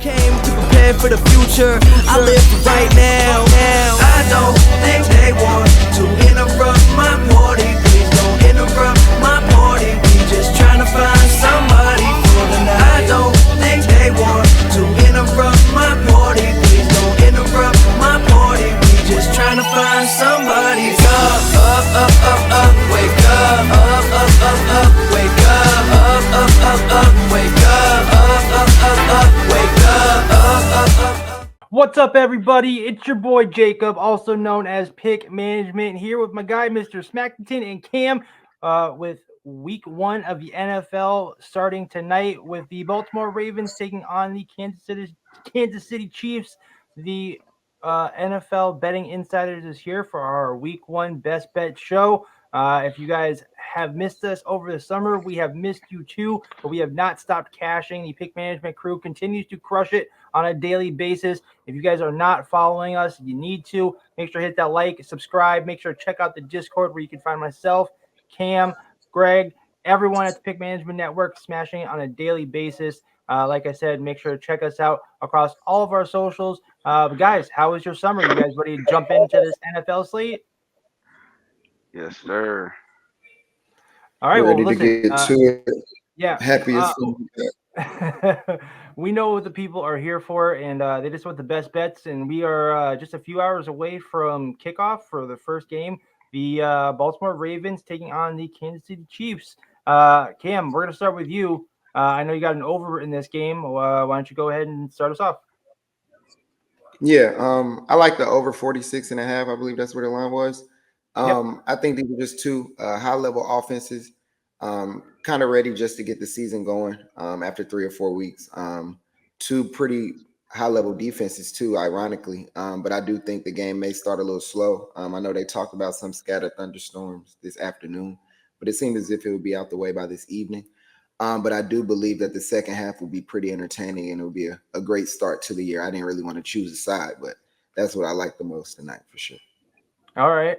came to prepare for the future. I live for right now. I don't think they want to interrupt my party. Please don't interrupt my party. We just trying to find somebody for the night. I don't think they want to interrupt my party. Please don't interrupt my party. We just trying to find somebody. Wake up, wake up, wake up. What's up, everybody? It's your boy Jacob, also known as Pick Management, here with my guy Mr. Smackington and Cam, with Week 1 of the NFL starting tonight with the Baltimore Ravens taking on the Kansas City Chiefs. The NFL Betting Insiders is here for our Week 1 Best Bet show. If you guys have missed us over the summer, we have missed you too, but we have not stopped cashing. The Pick Management crew continues to crush it on a daily basis. If you guys are not following us, you need to. Make sure to hit that like, subscribe. Make sure to check out the Discord where you can find myself, Cam, Greg, everyone at the Pick Management Network smashing it on a daily basis. Like I said, make sure to check us out across all of our socials. But guys, how was your summer? You guys ready to jump into this NFL slate? Yes, sir. All right, Ready well, listen, to get to it. yeah. Happy as We know what the people are here for, and they just want the best bets. And we are just a few hours away from kickoff for the first game. The Baltimore Ravens taking on the Kansas City Chiefs. Cam, we're going to start with you. I know you got an over in this game. Why don't you go ahead and start us off? Yeah, I like the over 46.5. I believe that's where the line was. Yep. I think these are just two high-level offenses, kind of ready just to get the season going after 3 or 4 weeks. Two pretty high-level defenses too, ironically. But I do think the game may start a little slow. I know they talked about some scattered thunderstorms this afternoon, but it seemed as if it would be out the way by this evening. But I do believe that the second half will be pretty entertaining and it will be a great start to the year. I didn't really want to choose a side, but that's what I like the most tonight for sure. All right.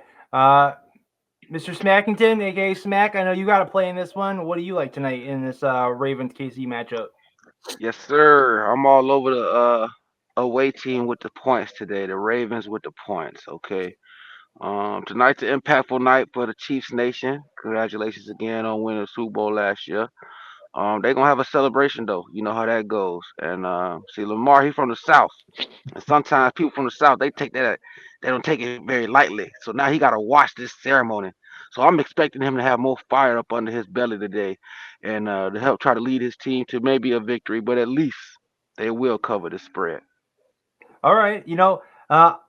Mr. Smackington, aka Smack, I know you got to play in this one. What do you like tonight in this Ravens KC matchup? Yes, sir. I'm all over the away team with the points today. The Ravens with the points. Okay. Tonight's an impactful night for the Chiefs Nation. Congratulations again on winning the Super Bowl last year. They're gonna have a celebration though. You know how that goes. And see, Lamar, he's from the South, and sometimes people from the South they don't take it very lightly. So now he got to watch this ceremony. So I'm expecting him to have more fire up under his belly today, and to help try to lead his team to maybe a victory, but at least they will cover the spread. All right.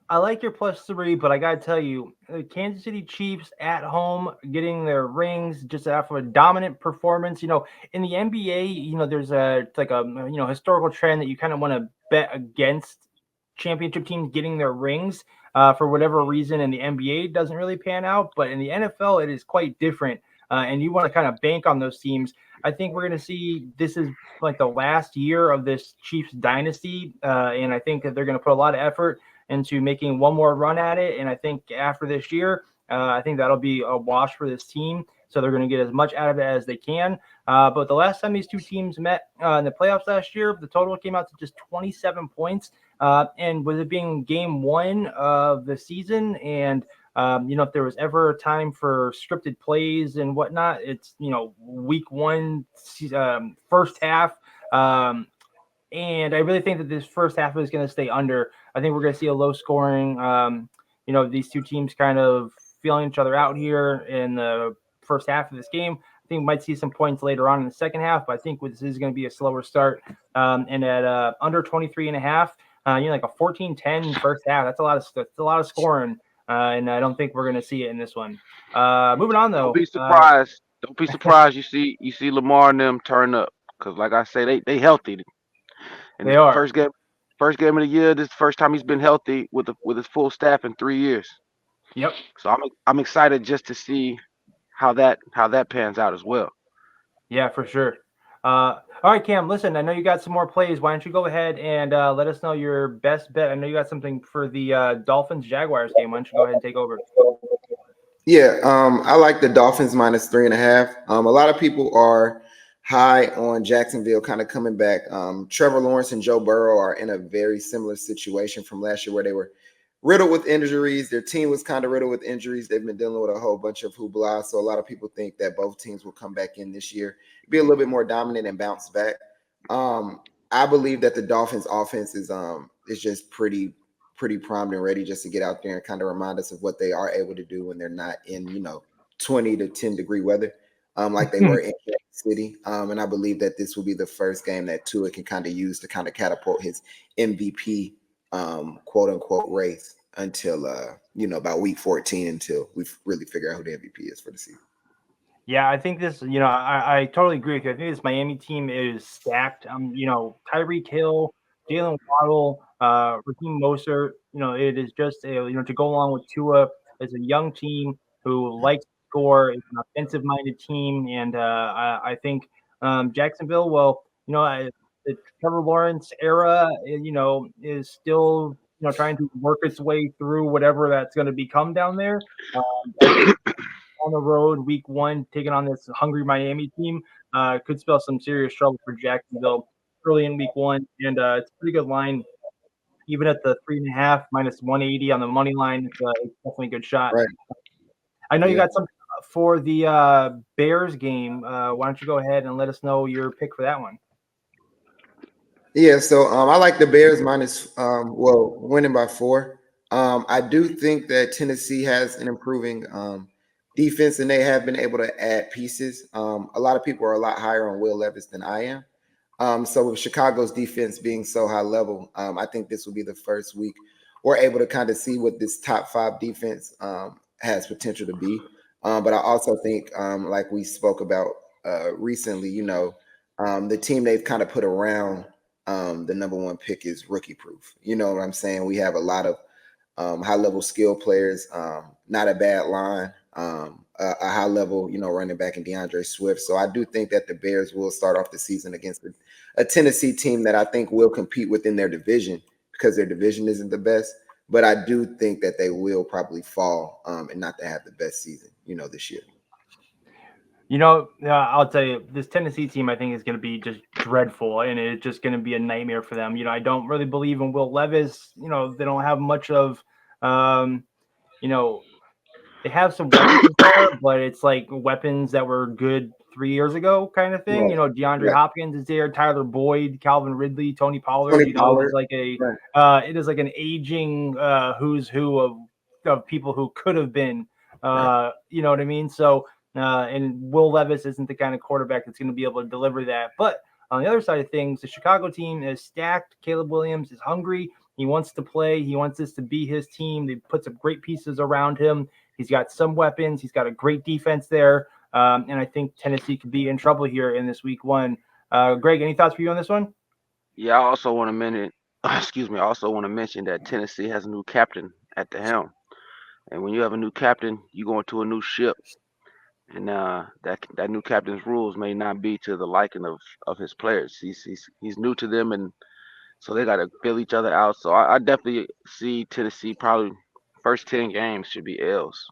I like your +3, but I got to tell you, the Kansas City Chiefs at home getting their rings just after a dominant performance. In the NBA, there's a historical trend that you kind of want to bet against championship teams getting their rings for whatever reason. In the NBA, it doesn't really pan out, but in the NFL, it is quite different. And you want to kind of bank on those teams. I think we're going to see this is like the last year of this Chiefs dynasty, and I think that they're going to put a lot of effort into making one more run at it. And I think after this year, I think that'll be a wash for this team. So they're going to get as much out of it as they can. But the last time these two teams met in the playoffs last year, the total came out to just 27 points. And with it being game 1 of the season, and if there was ever a time for scripted plays and whatnot, it's week 1, first half. And I really think that this first half is going to stay under. I think we're going to see a low scoring, these two teams kind of feeling each other out here in the first half of this game. I think we might see some points later on in the second half, but I think this is going to be a slower start. And at under 23.5, like a 14-10 first half. That's a lot of scoring. And I don't think we're going to see it in this one. Moving on though. Don't be surprised. Don't be surprised. You see Lamar and them turn up because, like I say, they healthy. And they are first game of the year. This is the first time he's been healthy with his full staff in 3 years. Yep. So I'm excited just to see how that pans out as well. Yeah, for sure. All right, Cam. Listen, I know you got some more plays. Why don't you go ahead and let us know your best bet? I know you got something for the Dolphins Jaguars game. Why don't you go ahead and take over? Yeah, I like the Dolphins -3.5. A lot of people are high on Jacksonville kind of coming back. Trevor Lawrence and Joe Burrow are in a very similar situation from last year where they were riddled with injuries. Their team was kind of riddled with injuries. They've been dealing with a whole bunch of hoopla. So a lot of people think that both teams will come back in this year, be a little bit more dominant and bounce back. I believe that the Dolphins offense is just pretty primed and ready just to get out there and kind of remind us of what they are able to do when they're not in, 20 to 10 degree weather, like they were in Kansas City. And I believe that this will be the first game that Tua can kind of use to kind of catapult his MVP, quote unquote, race until, about week 14 until we really figure out who the MVP is for the season. Yeah, I think this, I totally agree with you. I think this Miami team is stacked. Tyreek Hill, Jalen Waddle, Raheem Mostert, it is just, to go along with Tua as a young team who likes to score, is an offensive-minded team. And I think Jacksonville, well, the Trevor Lawrence era, is still, trying to work its way through whatever that's going to become down there. On the road week 1, taking on this hungry Miami team, could spell some serious trouble for Jacksonville early in week 1. And it's a pretty good line, even at the 3.5 minus 180 on the money line. It's definitely a good shot. Right. I know you got something for the Bears game. Why don't you go ahead and let us know your pick for that one? Yeah, so I like the Bears minus, winning by 4. I do think that Tennessee has an improving defense, and they have been able to add pieces. A lot of people are a lot higher on Will Levis than I am. So with Chicago's defense being so high level, I think this will be the first week we're able to kind of see what this top 5 defense has potential to be. But I also think, like we spoke about recently, the team they've kind of put around the number 1 pick is rookie proof. You know what I'm saying? We have a lot of high level skill players, not a bad line, a high level, running back in DeAndre Swift. So I do think that the Bears will start off the season against a Tennessee team that I think will compete within their division because their division isn't the best. But I do think that they will probably fall and not to have the best season, this year. I'll tell you, this Tennessee team, I think, is going to be just dreadful, and it's just going to be a nightmare for them. I don't really believe in Will Levis. They don't have much of, they have some weapons there, but it's like weapons that were good 3 years ago kind of thing. Right. DeAndre Hopkins is there, Tyler Boyd, Calvin Ridley, Tony Pollard. It is like an aging who's who of people who could have been. You know what I mean? So, and Will Levis isn't the kind of quarterback that's going to be able to deliver that. But on the other side of things, the Chicago team is stacked. Caleb Williams is hungry. He wants to play. He wants this to be his team. They put some great pieces around him. He's got some weapons. He's got a great defense there. And I think Tennessee could be in trouble here in this week 1. Greg, any thoughts for you on this one? Yeah, I also want to I also want to mention that Tennessee has a new captain at the helm. And when you have a new captain, you go into a new ship. And that new captain's rules may not be to the liking of his players. He's new to them, and so they got to fill each other out. So I definitely see Tennessee probably first 10 games should be L's.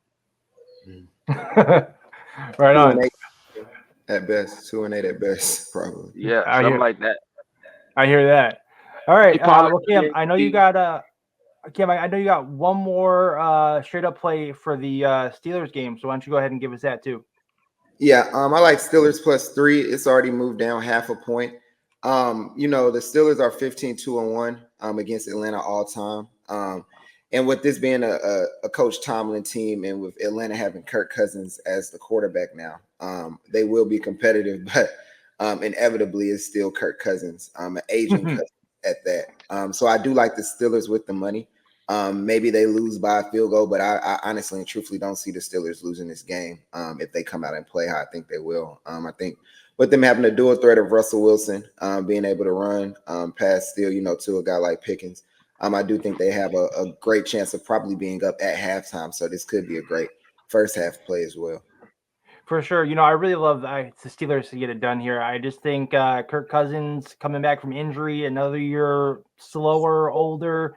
Right on. 2-8 at best, 2-8 at best, probably. Yeah, something like that. I hear that. All right, Cam, I know you got Cam, I know you got one more straight up play for the Steelers game. So why don't you go ahead and give us that too? Yeah, I like Steelers +3. It's already moved down half a point. The Steelers are 15-2-1 against Atlanta all time. And with this being a Coach Tomlin team and with Atlanta having Kirk Cousins as the quarterback now, they will be competitive, but inevitably it's still Kirk Cousins, an aging Cousins at that. So I do like the Steelers with the money. Maybe they lose by a field goal, but I honestly and truthfully don't see the Steelers losing this game if they come out and play how I think they will. I think with them having a dual threat of Russell Wilson being able to run past still, to a guy like Pickens, I do think they have a great chance of probably being up at halftime. So this could be a great first half play as well. For sure. I really love the Steelers to get it done here. I just think Kirk Cousins coming back from injury, another year slower, older.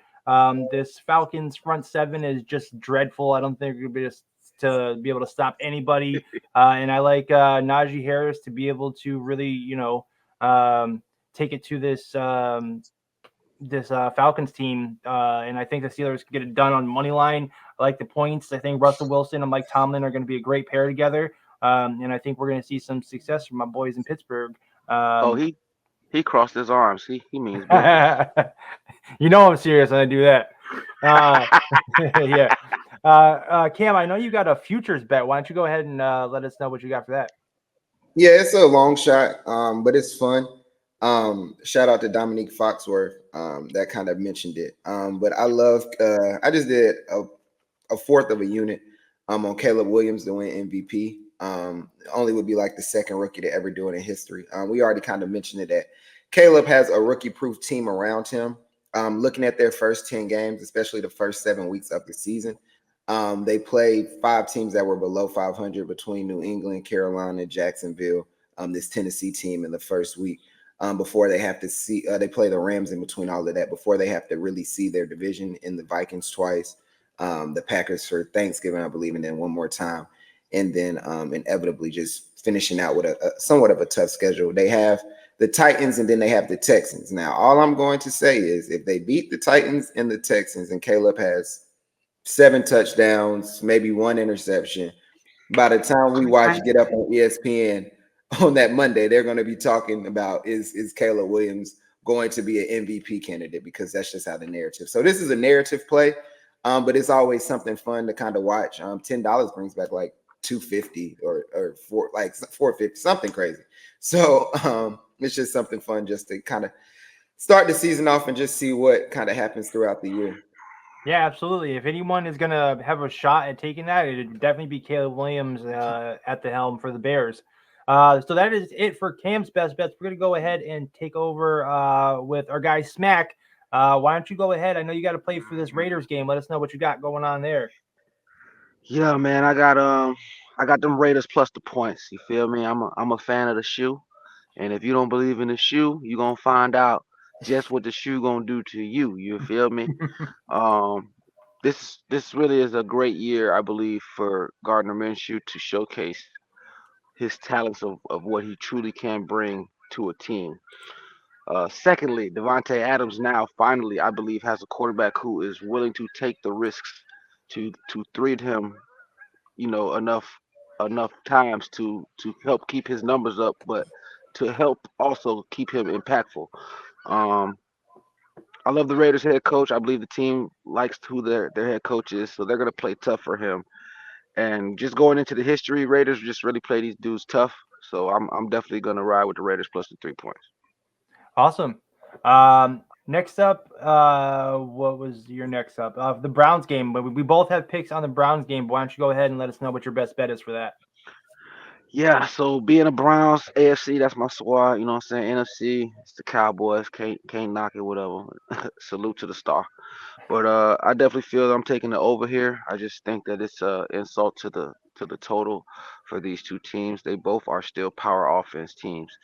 This Falcons front seven is just dreadful. I don't think they're going to to be able to stop anybody. And I like Najee Harris to be able to really, take it to this Falcons team, and I think the Steelers can get it done on money line. I like the points. I think Russell Wilson and Mike Tomlin are going to be a great pair together, and I think we're going to see some success from my boys in Pittsburgh. Oh, Um, he crossed his arms. He means business. I'm serious when I do that. Uh, yeah. Cam, I know you got a futures bet. Why don't you go ahead and let us know what you got for that? Yeah, it's a long shot, but it's fun. Shout out to Dominique Foxworth, that kind of mentioned it. But I love. I just did a fourth of a unit on Caleb Williams to win MVP. Only would be like the second rookie to ever do it in history. We already kind of mentioned it that Caleb has a rookie-proof team around him. Looking at their first 10 games, especially the first 7 weeks of the season, they played 5 teams that were below 500 between New England, Carolina, Jacksonville, this Tennessee team in the first week. Before they have to see, they play the Rams in between all of that before they have to really see their division in the Vikings twice, the Packers for Thanksgiving, I believe, and then one more time. And then inevitably just finishing out with a somewhat of a tough schedule. They have the Titans and then they have the Texans. Now, all I'm going to say is if they beat the Titans and the Texans and Caleb has 7 touchdowns, maybe 1 interception, by the time we watch Get Up on ESPN on that Monday, they're going to be talking about is Caleb Williams going to be an MVP candidate, because that's just how the narrative. So this is a narrative play, but it's always something fun to kind of watch. $10 brings back like 250 or like 450, something crazy. So it's just something fun just to kind of start the season off and just see what kind of happens throughout the year. Yeah, absolutely. If anyone is going to have a shot at taking that, it'd definitely be Caleb Williams at the helm for the Bears. So that is it for Cam's best bets. We're going to go ahead and take over with our guy Smack. Why don't you go ahead? I know you got to play for this Raiders game. Let us know what you got going on there. Yeah, man, I got them Raiders plus the points. You feel me? I'm a fan of the shoe, and if you don't believe in the shoe, you gonna find out just what the shoe gonna do to you. You feel me? Um, this really is a great year, I believe, for Gardner Minshew to showcase his talents of what he truly can bring to a team. Secondly, Devontae Adams now finally, I believe, has a quarterback who is willing to take the risks to thread him, enough times to help keep his numbers up, but to help also keep him impactful. Um, I love the Raiders head coach. I believe the team likes who their head coach is, so they're gonna play tough for him. And just going into the history, Raiders just really play these dudes tough. So I'm definitely gonna ride with the Raiders plus the 3 points. Awesome. Next up, what was your next up? The Browns game. But we both have picks on the Browns game. Why don't you go ahead and let us know what your best bet is for that? Yeah, so being a Browns, AFC, that's my squad. You know what I'm saying? NFC, it's the Cowboys. Can't knock it, whatever. Salute to the star. But I definitely feel that I'm taking the over here. I just think that it's a insult to the total for these two teams. They both are still power offense teams.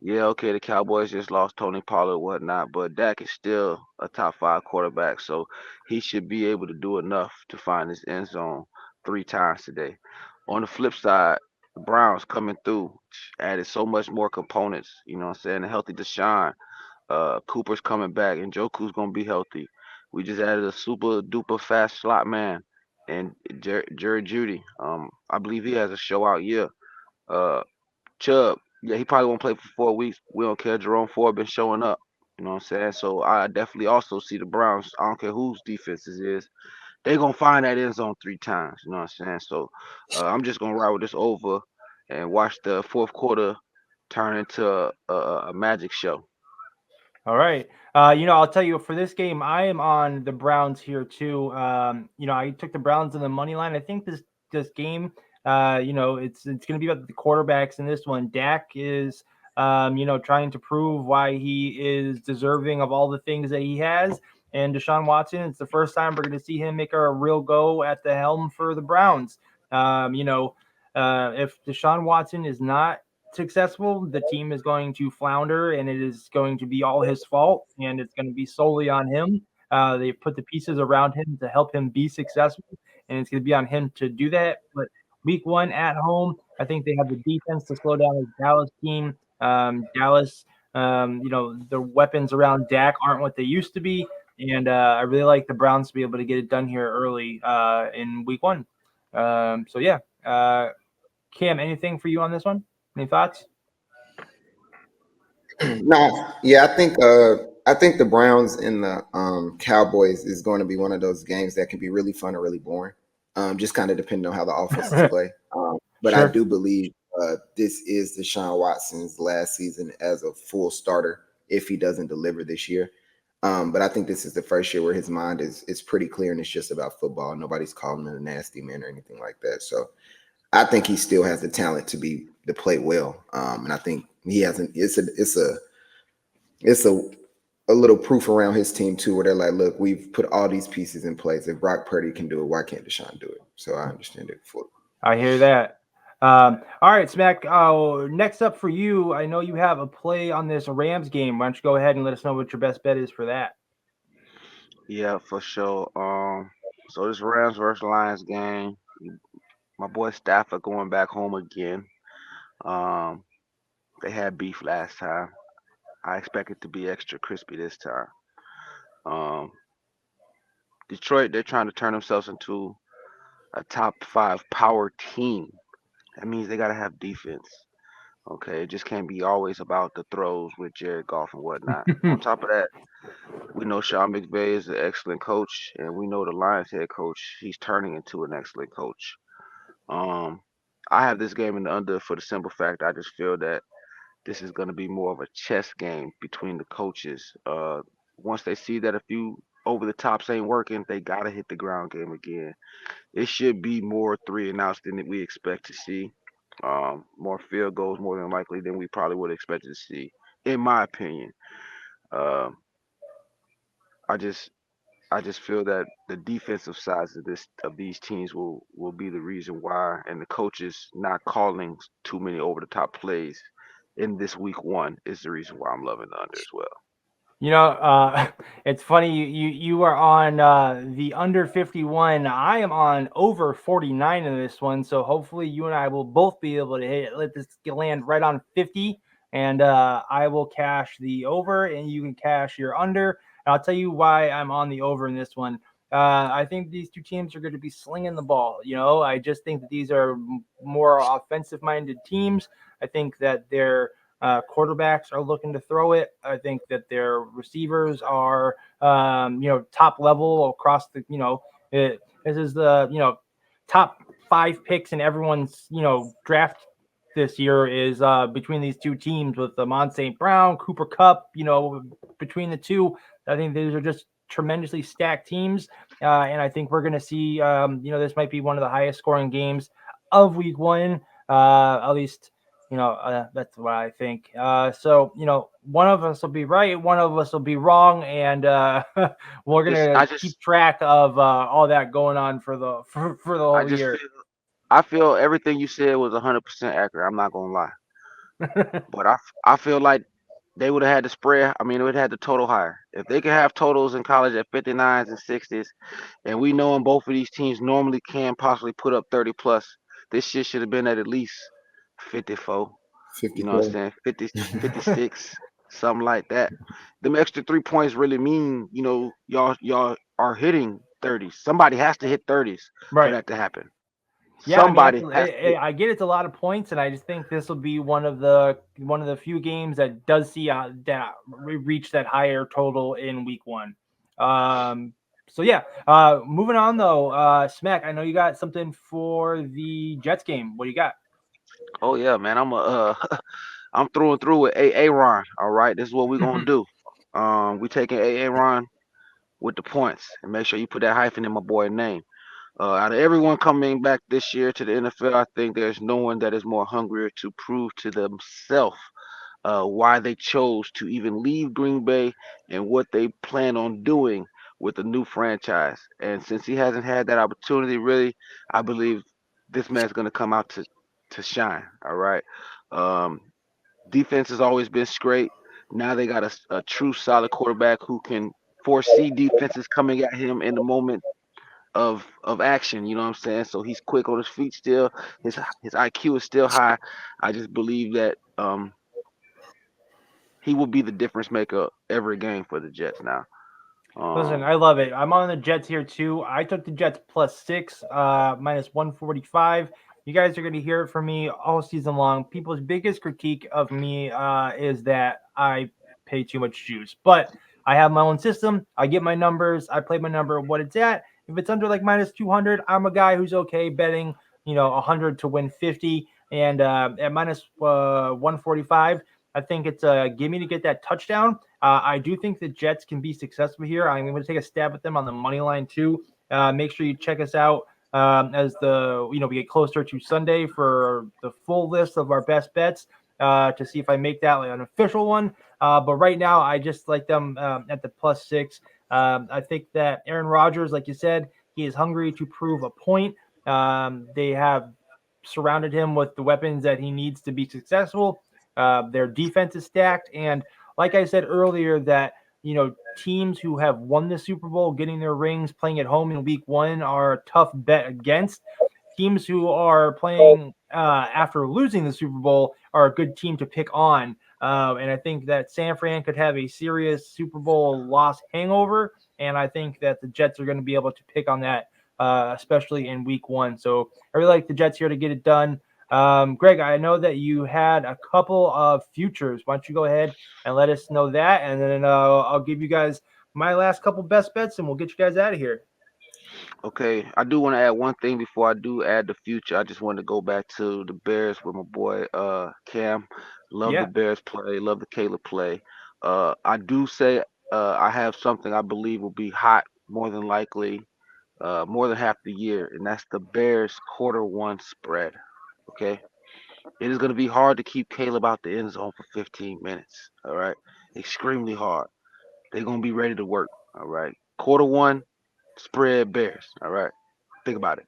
Yeah, okay, the Cowboys just lost Tony Pollard, whatnot, but Dak is still a top 5 quarterback, so he should be able to do enough to find his end zone 3 times today. On the flip side, the Browns coming through added so much more components. You know what I'm saying? A healthy Deshaun, Cooper's coming back, and Joku's gonna be healthy. We just added a super duper fast slot man and Jerry Judy. I believe he has a show out year. Uh, Chubb, yeah, he probably won't play for 4 weeks. We don't care. Jerome Ford been showing up. You know what I'm saying? So I definitely also see the Browns. I don't care whose defense it is. They gonna find that end zone 3 times. You know what I'm saying? So I'm just gonna ride with this over and watch the fourth quarter turn into a magic show. All right. I'll tell you for this game, I am on the Browns here too. I took the Browns in the money line. I think this game, it's going to be about the quarterbacks in this one. Dak is, trying to prove why he is deserving of all the things that he has. And Deshaun Watson, it's the first time we're going to see him make a real go at the helm for the Browns. If Deshaun Watson is not successful, the team is going to flounder and it is going to be all his fault and it's going to be solely on him. They've put the pieces around him to help him be successful. and it's going to be on him to do that. But week one at home, I think they have the defense to slow down the Dallas team. Dallas, the weapons around Dak aren't what they used to be, and I really like the Browns to be able to get it done here early in week one. So yeah, Cam, anything for you on this one? Any thoughts? No, yeah, I think the Browns and the Cowboys is going to be one of those games that can be really fun or really boring. Just kind of depending on how the offenses play. But I Sure. do believe this is Deshaun Watson's last season as a full starter if he doesn't deliver this year. But I think this is the first year where his mind is pretty clear and it's just about football. Nobody's calling him a nasty man or anything like that. So I think he still has the talent to play well. And I think he hasn't. It's a little proof around his team too, where they're like, look, we've put all these pieces in place. If Brock Purdy can do it, why can't Deshaun do it? So I understand it fully. I hear that. All right, Smack. Next up for you, I know you have a play on this Rams game. Why don't you go ahead and let us know what your best bet is for that? Yeah, for sure. So this Rams versus Lions game, my boy Stafford going back home again. Um, they had beef last time. I expect it to be extra crispy this time. Um, Detroit, they're trying to turn themselves into a top five power team. That means they gotta have defense. Okay, it just can't be always about the throws with Jared Goff and whatnot. On top of that, we know Sean McVay is an excellent coach, and we know the Lions head coach, he's turning into an excellent coach. Um, I have this game in the under for the simple fact I just feel that this is going to be more of a chess game between the coaches. Once they see that a few over the tops ain't working, they got to hit the ground game again. It should be more three and outs than we expect to see. More field goals more than likely than we probably would expect to see, in my opinion. Um, I just I just feel that the defensive sides of these teams will be the reason why, and the coaches not calling too many over the top plays in this week one is the reason why I'm loving the under as well. It's funny you are on the under 51. I am on over 49 in this one, so hopefully you and I will both be able to let this land right on 50, and I will cash the over, and you can cash your under. And I'll tell you why I'm on the over in this one. I think these two teams are going to be slinging the ball. I just think that these are more offensive-minded teams. I think that they're quarterbacks are looking to throw it. I think that their receivers are, top level across the, this is the, top five picks in everyone's, draft this year is between these two teams with Amon St. Brown, Cooper Cup, between the two. I think these are just tremendously stacked teams. And I think we're going to see, this might be one of the highest scoring games of week one, at least that's what I think. So, one of us will be right, one of us will be wrong, and we're Just gonna I just keep track of all that going on for the I whole just year. feel I feel everything you said was 100% accurate. I'm not gonna lie, but I feel like they would have had the spread. I mean, they would have had the total higher. If they could have totals in college at 59s and 60s, and we know both of these teams normally can possibly put up 30 plus, this shit should have been at least 54. You know what I'm 54. saying? 50, 56, something like that. Them extra 3 points really mean, y'all are hitting 30s. Somebody has to hit 30s for Right. that to happen. Yeah, I mean, Somebody has to hit. I get it's a lot of points, and I just think this will be one of the few games that does see that reach that higher total in week one. So yeah, moving on though, Smack. I know you got something for the Jets game. What do you got? Oh yeah, man. I'm through and through with Aaron. All right, this is what we're gonna do. We taking Aaron with the points, and make sure you put that hyphen in my boy's name. Out of everyone coming back this year to the NFL, I think there's no one that is more hungrier to prove to themselves why they chose to even leave Green Bay and what they plan on doing with the new franchise. And since he hasn't had that opportunity, really, I believe this man's going to come out to shine. All right. Um, Defense has always been straight. Now they got a true solid quarterback who can foresee defenses coming at him in the moment of action. You know what I'm saying? So he's quick on his feet still. His IQ is still high. I just believe that he will be the difference maker every game for the Jets now. Listen, Um, I love it. I'm on the Jets here too. I took the Jets +6, minus 145. You guys are going to hear it from me all season long. People's biggest critique of me is that I pay too much juice, but I have my own system. I get my numbers. I play my number what it's at. If it's under like minus 200, I'm a guy who's okay betting, 100 to win 50. And at minus 145, I think it's a gimme to get that touchdown. I do think the Jets can be successful here. I'm going to take a stab at them on the money line too. Make sure you check us out as we get closer to Sunday for the full list of our best bets to see if I make that like an official one. But right now, I just like them at the +6. I think that Aaron Rodgers, like you said, he is hungry to prove a point. They have surrounded him with the weapons that he needs to be successful. Their defense is stacked, and like I said earlier, that teams who have won the Super Bowl, getting their rings, playing at home in Week 1 are a tough bet against. Teams who are playing after losing the Super Bowl are a good team to pick on. And I think that San Fran could have a serious Super Bowl loss hangover, and I think that the Jets are going to be able to pick on that, especially in Week 1. So I really like the Jets here to get it done. Greg, I know that you had a couple of futures. Why don't you go ahead and let us know that, and then I'll give you guys my last couple best bets, and we'll get you guys out of here. okay, I do want to add one thing before I do add the future. I just want to go back to the Bears with my boy Cam. Love the Yeah. Bears play. Love the Caleb play. I do say I have something I believe will be hot more than likely more than half the year, and that's the Bears quarter 1 spread. Okay, it is going to be hard to keep Caleb out the end zone for 15 minutes. All right, extremely hard. They're going to be ready to work. All right, quarter 1 spread Bears. All right, think about it.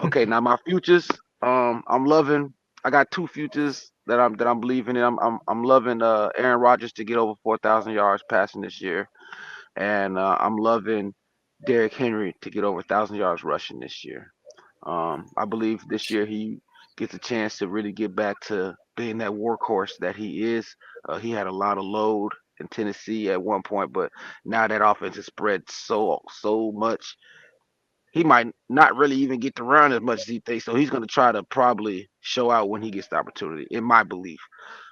Okay, now my futures. I'm loving. I got two futures that I'm believing in. I'm loving Aaron Rodgers to get over 4,000 yards passing this year, and I'm loving Derrick Henry to get over 1,000 yards rushing this year. I believe this year he gets a chance to really get back to being that workhorse that he is. He had a lot of load in Tennessee at one point, but now that offense has spread so much, he might not really even get to run as much as he thinks. So he's going to try to probably show out when he gets the opportunity, in my belief.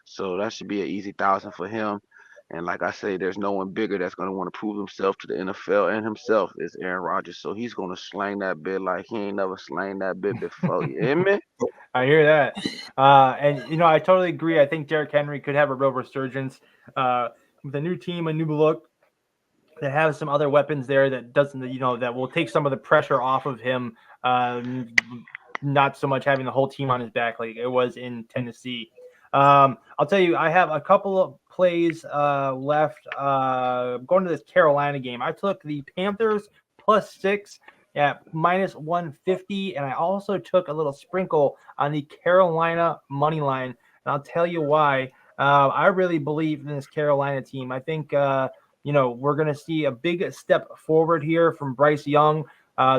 So that should be an easy 1,000 for him. And like I say, there's no one bigger that's going to want to prove himself to the NFL and himself is Aaron Rodgers. So he's going to slang that bit like he ain't never slang that bit before. You hear me? I hear that. And, I totally agree. I think Derrick Henry could have a real resurgence with a new team, a new look, that have some other weapons there that doesn't, that will take some of the pressure off of him. Not so much having the whole team on his back like it was in Tennessee. I'll tell you, I have a couple of plays left. Going to this Carolina game, I took the Panthers +6 at -150, and I also took a little sprinkle on the Carolina money line. And I'll tell you why. I really believe in this Carolina team. I think we're going to see a big step forward here from Bryce Young.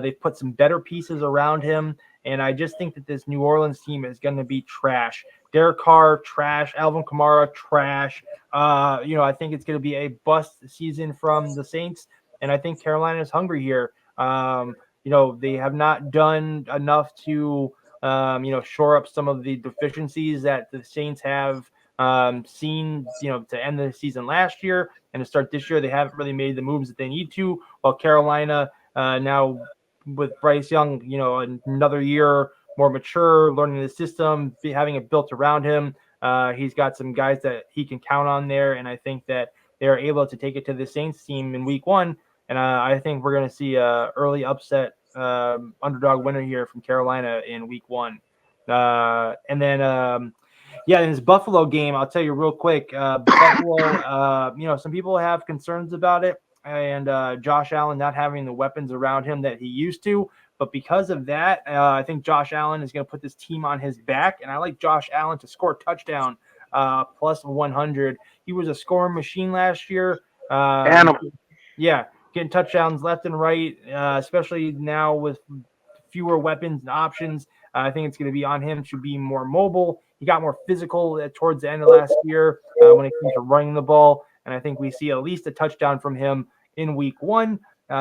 They've put some better pieces around him, and I just think that this New Orleans team is going to be trash. Derek Carr, trash. Alvin Kamara, trash. I think it's going to be a bust season from the Saints, and I think Carolina is hungry here. They have not done enough to, shore up some of the deficiencies that the Saints have seen, to end the season last year and to start this year. They haven't really made the moves that they need to, while Carolina now with Bryce Young, another year more mature, learning the system, having it built around him. He's got some guys that he can count on there, and I think that they're able to take it to the Saints team in Week 1. And I think we're going to see a early upset underdog winner here from Carolina in Week 1. And then, in this Buffalo game, I'll tell you real quick. Buffalo, some people have concerns about it, and Josh Allen not having the weapons around him that he used to. But because of that, I think Josh Allen is going to put this team on his back, and I like Josh Allen to score a touchdown +100. He was a scoring machine last year. Animal. Yeah, getting touchdowns left and right, especially now with fewer weapons and options. I think it's going to be on him to be more mobile. He got more physical towards the end of last year when it came to running the ball, and I think we see at least a touchdown from him in week 1.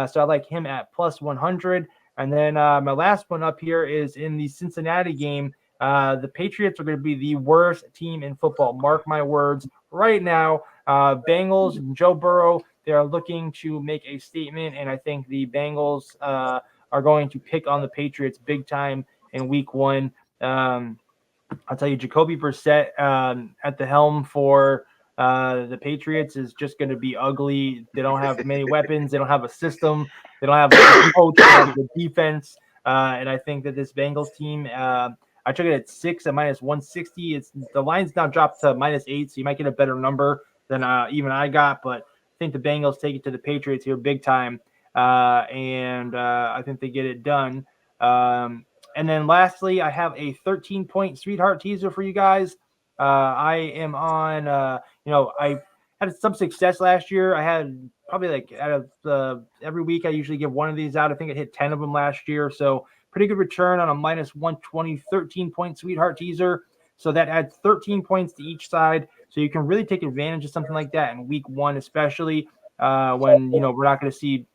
So I like him at plus 100. And then my last one up here is in the Cincinnati game. The Patriots are going to be the worst team in football. Mark my words right now. Bengals and Joe Burrow, they are looking to make a statement, and I think the Bengals are going to pick on the Patriots big time in week 1. I'll tell you, Jacoby Brissett at the helm for the Patriots is just going to be ugly. They don't have many weapons. They don't have a system. They don't have a coach. They don't have the defense. And I think that this Bengals team, I took it at 6 at minus 160. The line's now dropped to minus 8, so you might get a better number than even I got. But I think the Bengals take it to the Patriots here big time, and I think they get it done. And then lastly, I have a 13-point sweetheart teaser for you guys. I am on, I had some success last year. I had probably like out of every week, I usually give one of these out. I think I hit 10 of them last year. So pretty good return on a minus 120, 13-point sweetheart teaser. So that adds 13 points to each side. So you can really take advantage of something like that in week 1, especially when, we're not going to see,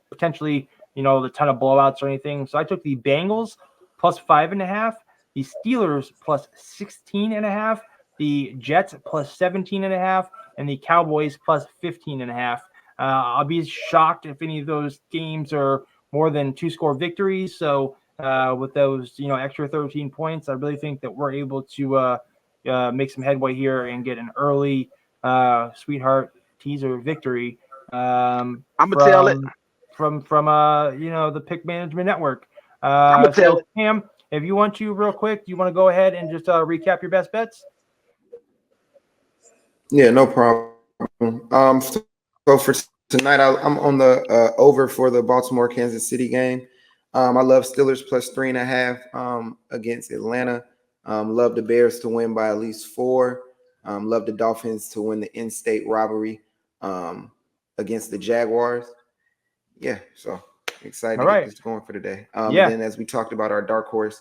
potentially, the ton of blowouts or anything. So I took the Bengals plus 5.5, the Steelers plus 16.5, the Jets plus 17.5, and the Cowboys plus 15.5. I'll be shocked if any of those games are more than 2-score victories. So with those, extra 13 points, I really think that we're able to make some headway here and get an early sweetheart teaser victory. I'm gonna tell it from the Pick Management Network. I'm gonna tell it. Cam, if you want to real quick, do you want to go ahead and just recap your best bets? Yeah, no problem. So for tonight, I'm on the over for the Baltimore Kansas City game. I love Steelers plus 3.5 against Atlanta. Love the Bears to win by at least 4. Love the Dolphins to win the in-state robbery against the Jaguars. Yeah, so excited to get this going for today. And then as we talked about our dark horse,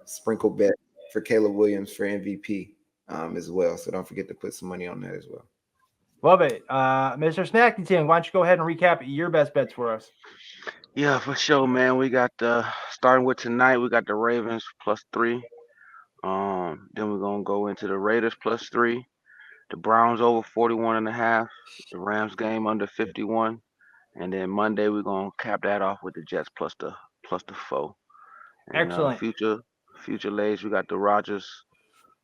sprinkle bet for Caleb Williams for MVP as well. So don't forget to put some money on that as well. Love it. Mr. Smackington, why don't you go ahead and recap your best bets for us? Yeah, for sure, man. We got starting with tonight, we got the Ravens plus 3. Then we're gonna go into the Raiders plus 3, the Browns over 41.5, the Rams game under 51, and then Monday we're gonna cap that off with the Jets plus the 4. And Excellent. Future lays, we got the Rodgers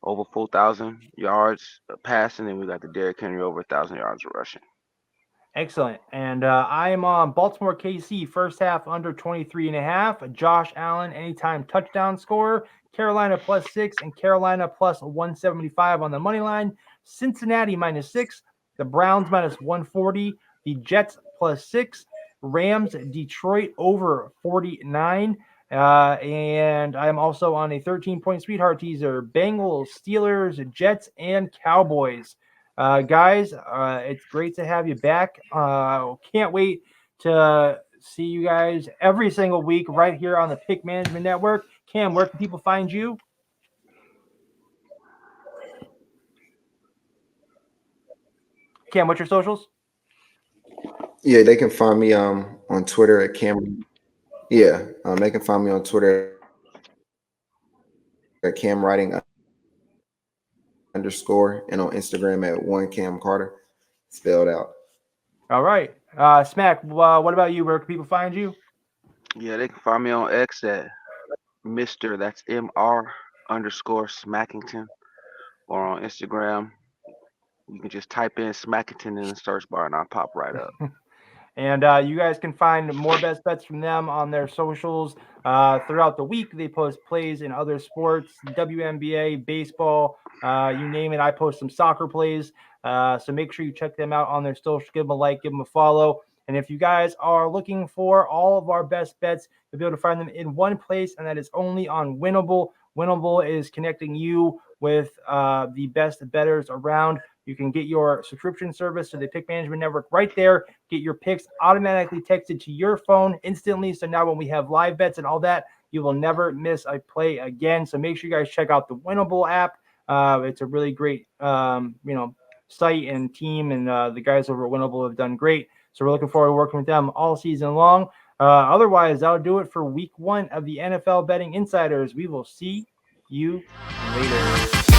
over 4,000 yards passing, and we got the Derrick Henry over 1,000 yards rushing. Excellent. And I am on Baltimore KC first half under 23.5. Josh Allen anytime touchdown scorer. Carolina plus 6 and Carolina plus 175 on the money line. Cincinnati minus 6. The Browns minus 140. The Jets plus 6. Rams Detroit over 49. And I'm also on a 13-point sweetheart teaser. Bengals, Steelers, Jets, and Cowboys. Guys, it's great to have you back. Can't wait to see you guys every single week right here on the Pick Management Network. Cam, where can people find you? Cam, what's your socials? Yeah, they can find me on Twitter at Cam. Yeah, they can find me on Twitter at Cam Writing _ and on Instagram at 1CamCarter, spelled out. All right. Smack, what about you? Where can people find you? Yeah, they can find me on X at Mr. That's MR_Smackington, or on Instagram. You can just type in Smackington in the search bar and I'll pop right up. And you guys can find more best bets from them on their socials throughout the week. They post plays in other sports, WNBA, baseball, you name it. I post some soccer plays. So make sure you check them out on their social. Give them a like, give them a follow. And if you guys are looking for all of our best bets, you'll be able to find them in one place, and that is only on Winnable. Winnable is connecting you with the best bettors around. You can get your subscription service to the Pick Management Network right there. Get your picks automatically texted to your phone instantly. So now when we have live bets and all that, you will never miss a play again. So make sure you guys check out the Winnable app. It's a really great, site and team, and the guys over at Winnable have done great. So we're looking forward to working with them all season long. Otherwise, that'll do it for week 1 of the NFL Betting Insiders. We will see you later.